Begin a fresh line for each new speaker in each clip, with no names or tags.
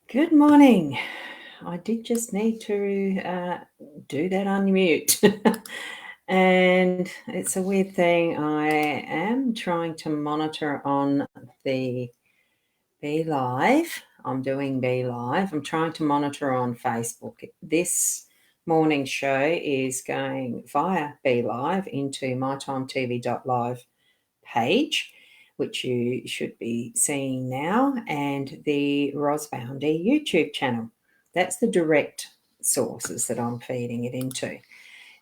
Good morning. I did just need to do that unmute. And it's a weird thing. I am trying to monitor on the Be Live. I'm doing Be Live. I'm trying to monitor on Facebook. This morning's show is going via Be Live into mytimetv.live page, which you should be seeing now, and the Rosboundy YouTube channel. That's the direct sources that I'm feeding it into.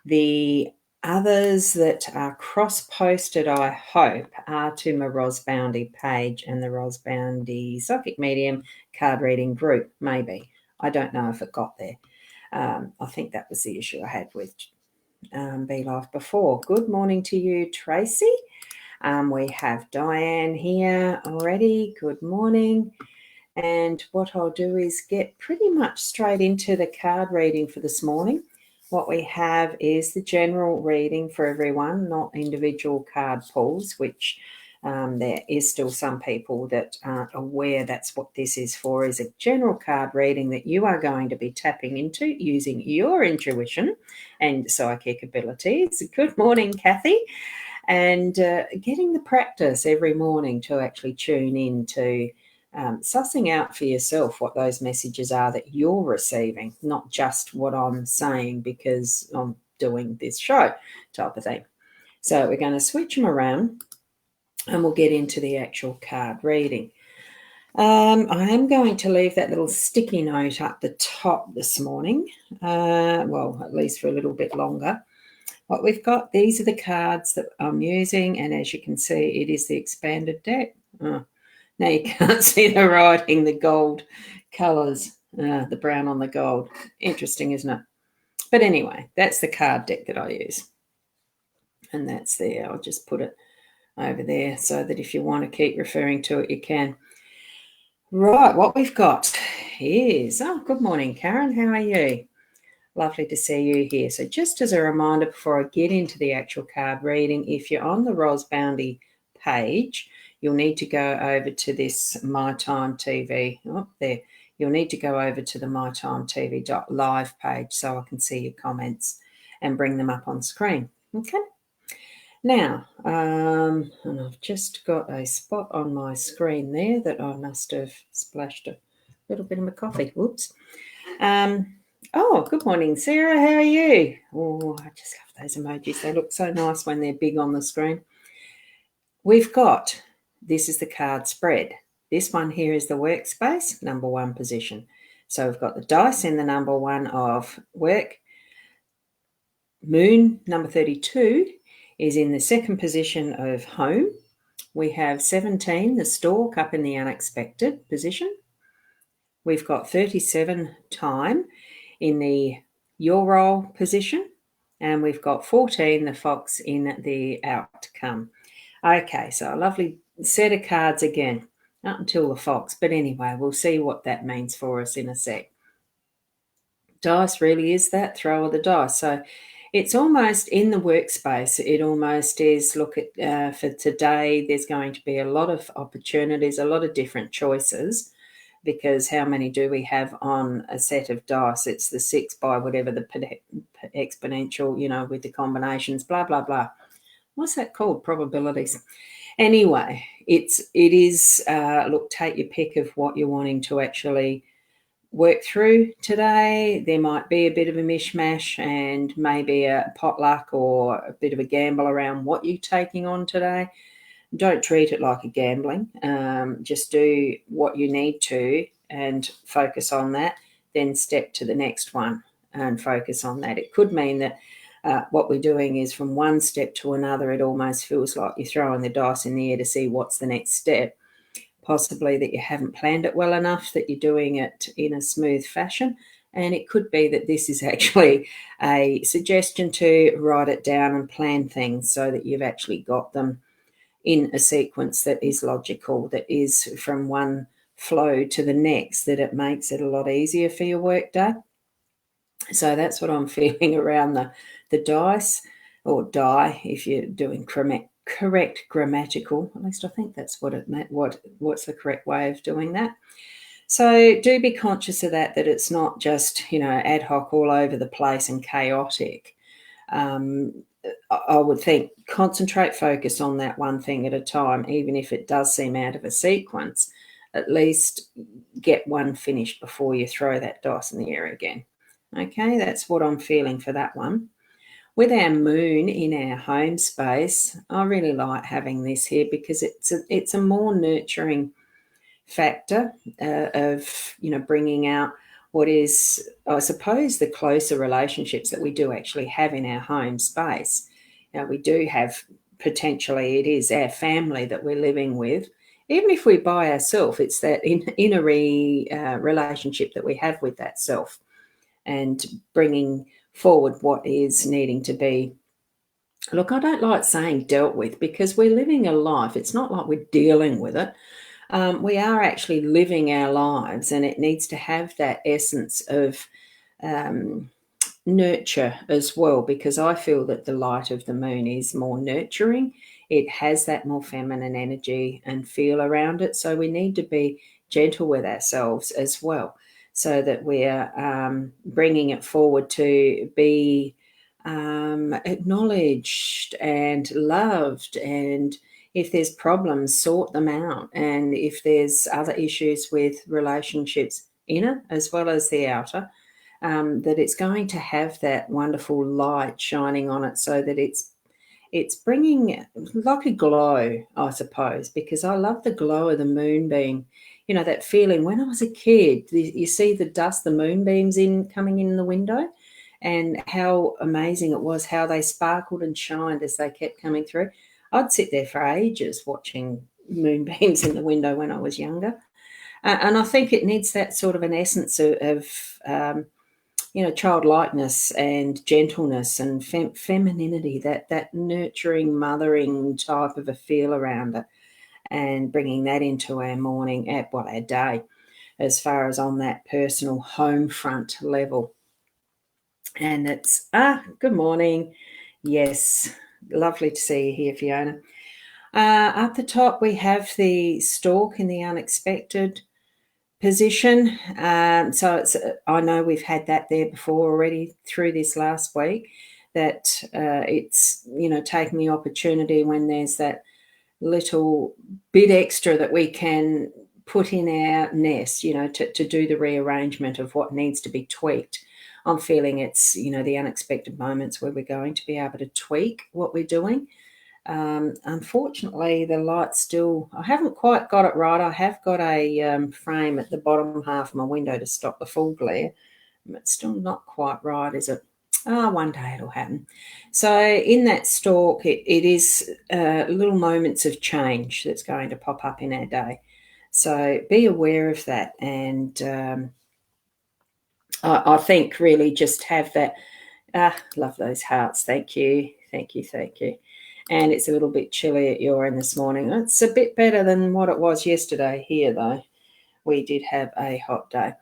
The others that are cross-posted, I hope, are to my Rosboundy page and the Rosboundy Psychic Medium card reading group, maybe. I don't know if it got there. I think that was the issue I had with Be Live before. Good morning to you, Tracy. We have Diane here already. Good morning. And what I'll do is get pretty much straight into the card reading for this morning. What we have is the general reading for everyone, not individual card pulls, which there is still some people that aren't aware that's what this is for, is a general card reading that you are going to be tapping into using your intuition and psychic abilities. Good morning, Kathy. And getting the practice every morning to actually tune in to sussing out for yourself what those messages are that you're receiving, not just what I'm saying because I'm doing this show type of thing. So we're going to switch them around and we'll get into the actual card reading. I am going to leave that little sticky note up the top this morning, well, at least for a little bit longer. What we've got, these are the cards that I'm using, and as you can see, it is the expanded deck. Oh, now you can't see the writing, the gold colours, the brown on the gold. Interesting, isn't it? But anyway, that's the card deck that I use. And that's there. I'll just put it over there so that if you want to keep referring to it, you can. Right, what we've got is, good morning, Karen. How are you? Lovely to see you here. So just as a reminder before I get into the actual card reading, if you're on the Rosboundy page, you'll need to go over to this My Time TV. Oh, there. You'll need to go over to the mytimetv.live page so I can see your comments and bring them up on screen. Okay. Now, and I've just got a spot on my screen there that I must have splashed a little bit of my coffee. Whoops. Good morning, Sarah. How are you? Oh, I just love those emojis. They look so nice when they're big on the screen. We've got, this is the card spread. This one here is the workspace, number one position. So we've got the dice in the number one of work. Moon, number 32, is in the second position of home. We have 17, the stork, up in the unexpected position. We've got 37, time, in the your role position, and we've got 14, the fox, in the outcome. Okay, so a lovely set of cards again, not until the fox, but anyway, we'll see what that means for us in a sec. Dice really is that throw of the dice. So it's almost in the workspace. It almost is, look at for today, there's going to be a lot of opportunities, a lot of different choices, because how many do we have on a set of dice? It's the 6 by whatever the exponential, with the combinations, blah, blah, blah. What's that called? Probabilities. Anyway, it is, look, take your pick of what you're wanting to actually work through today. There might be a bit of a mishmash and maybe a potluck or a bit of a gamble around what you're taking on today. Don't treat it like a gambling. Just do what you need to and focus on that. Then step to the next one and focus on that. It could mean that what we're doing is from one step to another, it almost feels like you're throwing the dice in the air to see what's the next step. Possibly that you haven't planned it well enough, that you're doing it in a smooth fashion. And it could be that this is actually a suggestion to write it down and plan things so that you've actually got them in a sequence that is logical, that is from one flow to the next, that it makes it a lot easier for your workday. So that's what I'm feeling around the dice, or die if you're doing correct grammatical. At least I think that's what it meant. What's the correct way of doing that? So do be conscious of that it's not just, ad hoc all over the place and chaotic. I would think concentrate, focus on that one thing at a time, even if it does seem out of a sequence. At least get one finished before you throw that dice in the air again. Okay, that's what I'm feeling for that one. With our moon in our home space, I really like having this here because it's a more nurturing factor of bringing out what is, I suppose, the closer relationships that we do actually have in our home space. We do have, potentially it is our family that we're living with. Even if we're by ourselves, it's that inner relationship that we have with that self, and bringing forward what is needing to be. Look, I don't like saying dealt with, because we're living a life. It's not like we're dealing with it. We are actually living our lives, and it needs to have that essence of um, nurture as well, because I feel that the light of the moon is more nurturing. It has that more feminine energy and feel around it. So we need to be gentle with ourselves as well, so that we're bringing it forward to be acknowledged and loved. And if there's problems, sort them out. And if there's other issues with relationships, inner as well as the outer, that it's going to have that wonderful light shining on it, so that it's bringing like a glow, I suppose, because I love the glow of the moonbeam. That feeling when I was a kid, you see the dust, the moonbeams coming in the window, and how amazing it was, how they sparkled and shined as they kept coming through. I'd sit there for ages watching moonbeams in the window when I was younger. And I think it needs that sort of an essence of childlikeness and gentleness and femininity, that nurturing, mothering type of a feel around it, and bringing that into our morning, our day, as far as on that personal home front level. And it's, good morning. Yes, lovely to see you here, Fiona. At the top, we have the stork in the unexpected position. So I know we've had that there before already through this last week, that it's, taking the opportunity when there's that little bit extra that we can put in our nest, to do the rearrangement of what needs to be tweaked. I'm feeling it's, the unexpected moments where we're going to be able to tweak what we're doing. Unfortunately, the light still, I haven't quite got it right. I have got a frame at the bottom half of my window to stop the full glare. It's still not quite right, is it? One day it'll happen. So in that stalk, it is little moments of change that's going to pop up in our day. So be aware of that. And I think really just have that. Love those hearts. Thank you. Thank you. Thank you. And it's a little bit chilly at your end this morning. It's a bit better than what it was yesterday here, though. We did have a hot day.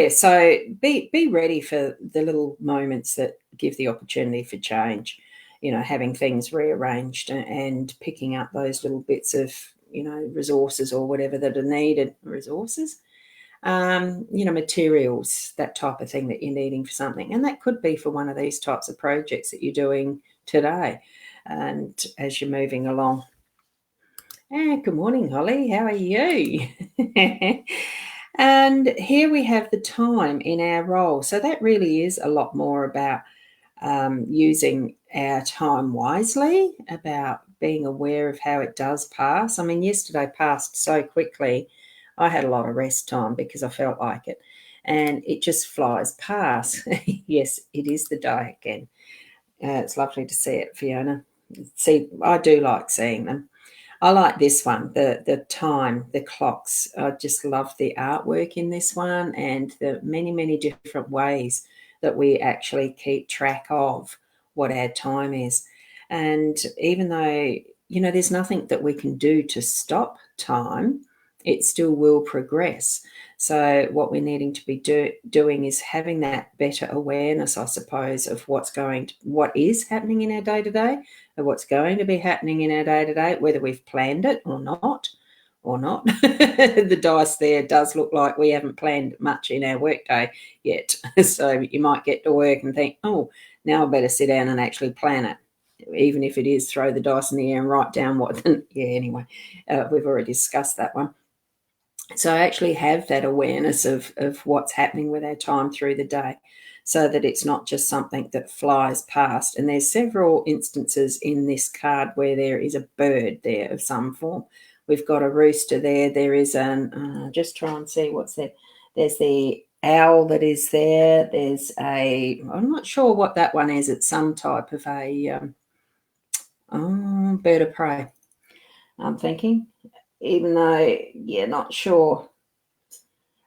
So be ready for the little moments that give the opportunity for change, having things rearranged and picking up those little bits of, resources or whatever that are needed. Resources? Materials, that type of thing that you're needing for something. And that could be for one of these types of projects that you're doing today and as you're moving along. Good morning, Holly. How are you? And here we have the time in our role. So that really is a lot more about using our time wisely, about being aware of how it does pass. I mean, yesterday passed so quickly. I had a lot of rest time because I felt like it, and it just flies past. Yes, it is the day again. It's lovely to see it, Fiona. See, I do like seeing them. I like this one, the time, the clocks. I just love the artwork in this one, and the many, many different ways that we actually keep track of what our time is. And even though, there's nothing that we can do to stop time, it still will progress. So what we're needing to be doing is having that better awareness, I suppose, of what is happening in our day-to-day, of what's going to be happening in our day-to-day, whether we've planned it or not, or not. The dice there does look like we haven't planned much in our workday yet. So you might get to work and think, oh, now I better sit down and actually plan it. Even if it is throw the dice in the air and write down what, yeah, anyway, we've already discussed that one. So actually have that awareness of what's happening with our time through the day, so that it's not just something that flies past. And there's several instances in this card where there is a bird there of some form. We've got a rooster there. There is just try and see what's there. There's the owl that is there. There's I'm not sure what that one is. It's some type of a bird of prey, I'm thinking. Even though, yeah, not sure.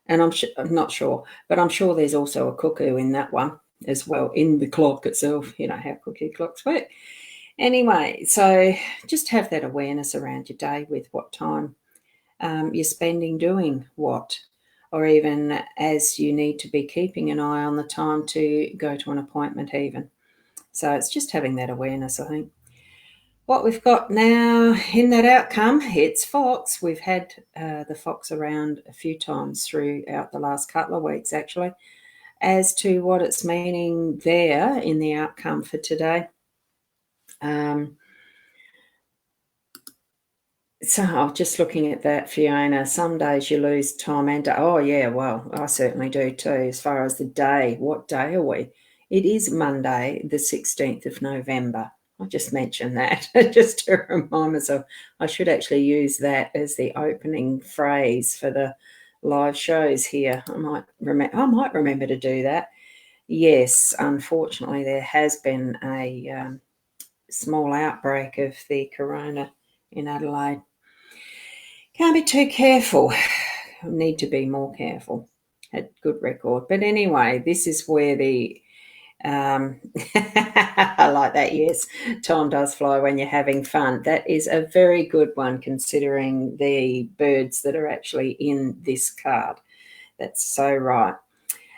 And I'm not sure, but I'm sure there's also a cuckoo in that one as well, in the clock itself. You know how cuckoo clocks work. Anyway, so just have that awareness around your day with what time you're spending doing what, or even as you need to be keeping an eye on the time to go to an appointment even. So it's just having that awareness, I think. What we've got now in that outcome, it's fox. We've had the fox around a few times throughout the last couple of weeks, actually, as to what it's meaning there in the outcome for today. So just looking at that, Fiona, some days you lose time and oh yeah, well, I certainly do too. As far as the day, what day are we? It is Monday, the 16th of November. I just mentioned that just to remind myself. I should actually use that as the opening phrase for the live shows here. I might remember to do that. Yes, unfortunately, there has been a small outbreak of the corona in Adelaide. Can't be too careful. Need to be more careful. Had good record. But anyway, this is where the I like that, yes. Time does fly when you're having fun. That is a very good one considering the birds that are actually in this card. That's so right.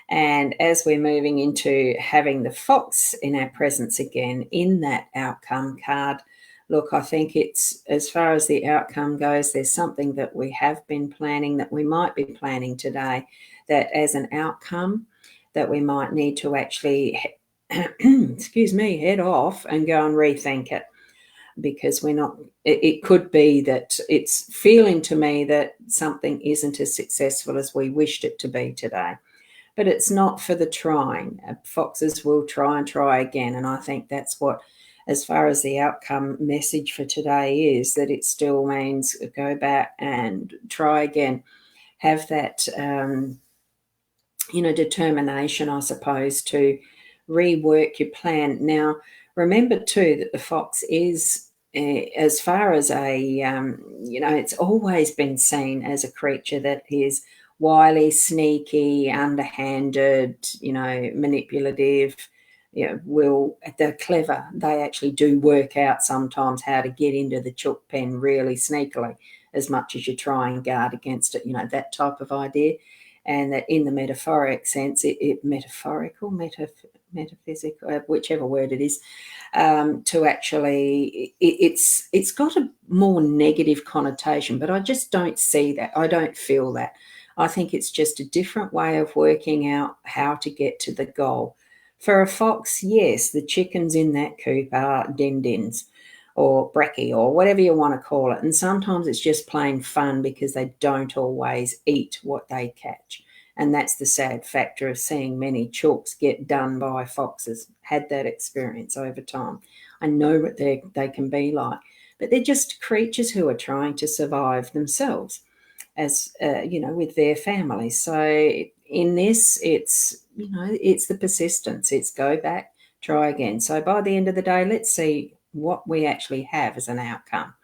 And as we're moving into having the fox in our presence again in that outcome card, look, I think it's, as far as the outcome goes, there's something that we have been planning, that we might be planning today, that as an outcome that we might need to actually, excuse me, head off and go and rethink it. Because we're not, it could be that it's feeling to me that something isn't as successful as we wished it to be today. But it's not for the trying. Foxes will try and try again. And I think that's what, as far as the outcome message for today is, that it still means go back and try again. Have that, determination, I suppose, to rework your plan. Now, remember too that the fox is, as far as it's always been seen as a creature that is wily, sneaky, underhanded, manipulative. They're clever. They actually do work out sometimes how to get into the chook pen really sneakily, as much as you try and guard against it, that type of idea. And that in the metaphoric sense, metaphysical, whichever word it is, to actually, it's got a more negative connotation, but I just don't see that. I don't feel that. I think it's just a different way of working out how to get to the goal. For a fox, yes, the chickens in that coop are din-dins or brekkie or whatever you want to call it. And sometimes it's just plain fun because they don't always eat what they catch. And that's the sad factor of seeing many chooks get done by foxes. Had that experience over time. I know what they can be like. But they're just creatures who are trying to survive themselves, as with their families. So in this, it's the persistence. It's go back, try again. So by the end of the day, let's see what we actually have as an outcome.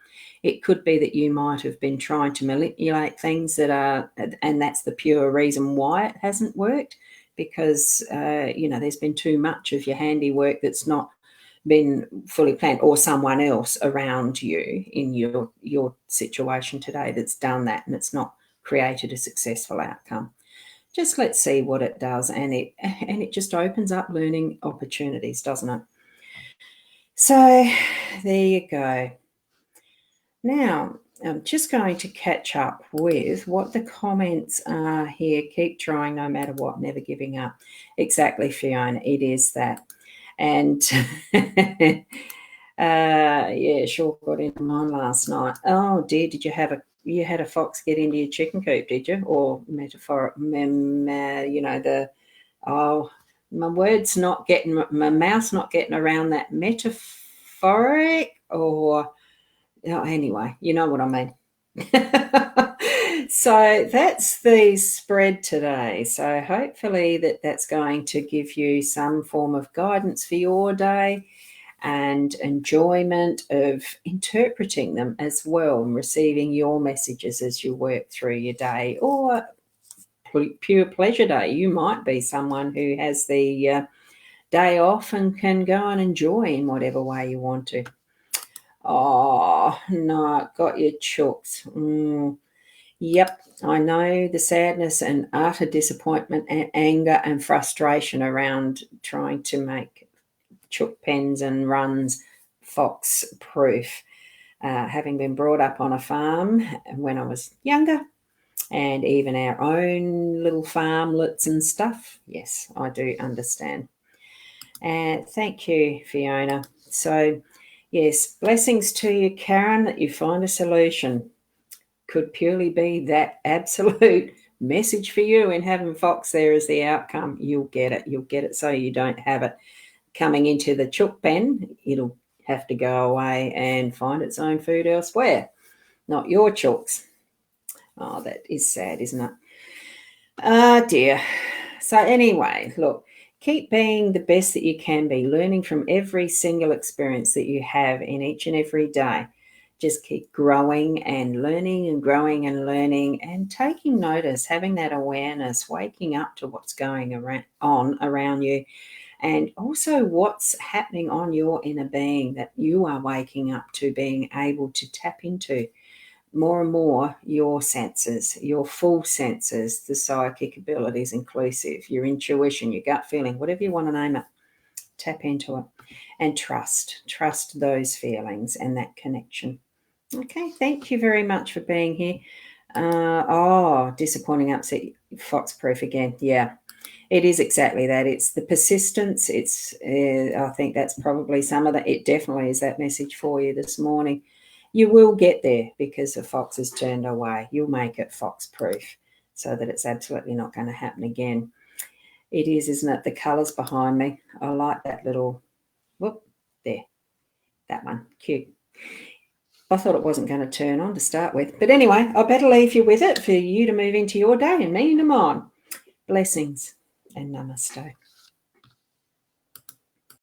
It could be that you might have been trying to manipulate things and that's the pure reason why it hasn't worked, because there's been too much of your handiwork that's not been fully planned, or someone else around you in your situation today that's done that, and it's not created a successful outcome. Just let's see what it does, and it just opens up learning opportunities, doesn't it? So there you go. Now, I'm just going to catch up with what the comments are here. Keep trying no matter what, never giving up. Exactly, Fiona, it is that. And yeah, sure got into mine last night. Oh dear, did you have a fox get into your chicken coop, did you? Or metaphor, my mouth's not getting around that metaphoric, or anyway, you know what I mean. So that's the spread today. So hopefully that's going to give you some form of guidance for your day and enjoyment of interpreting them as well, and receiving your messages as you work through your day, or pure pleasure day. You might be someone who has the day off and can go and enjoy in whatever way you want to. Oh, no, got your chooks. Yep, I know the sadness and utter disappointment and anger and frustration around trying to make chook pens and runs fox proof. Having been brought up on a farm when I was younger, and even our own little farmlets and stuff, yes, I do understand. And thank you, Fiona. So, yes, blessings to you, Karen, that you find a solution. Could purely be that absolute message for you in having fox there as the outcome. You'll get it. You'll get it so you don't have it coming into the chook pen. It'll have to go away and find its own food elsewhere, not your chooks. Oh, that is sad, isn't it? Ah, dear. So anyway, look, keep being the best that you can be, learning from every single experience that you have in each and every day. Just keep growing and learning and growing and learning and taking notice, having that awareness, waking up to what's going on around you, and also what's happening on your inner being that you are waking up to, being able to tap into more and more your senses, your full senses, the psychic abilities inclusive, your intuition, your gut feeling, whatever you want to name it. Tap into it and trust those feelings and that connection. Okay, thank you very much for being here. Disappointing, upset, fox proof again. Yeah, it is exactly that. It's the persistence. I think that's probably some of that. It definitely is that message for you this morning. You will get there because the fox is turned away. You'll make it fox proof so that it's absolutely not going to happen again. It is, isn't it? The colours behind me. I like that little, whoop, there, that one, cute. I thought it wasn't going to turn on to start with. But anyway, I better leave you with it for you to move into your day and me into mine. Blessings and namaste.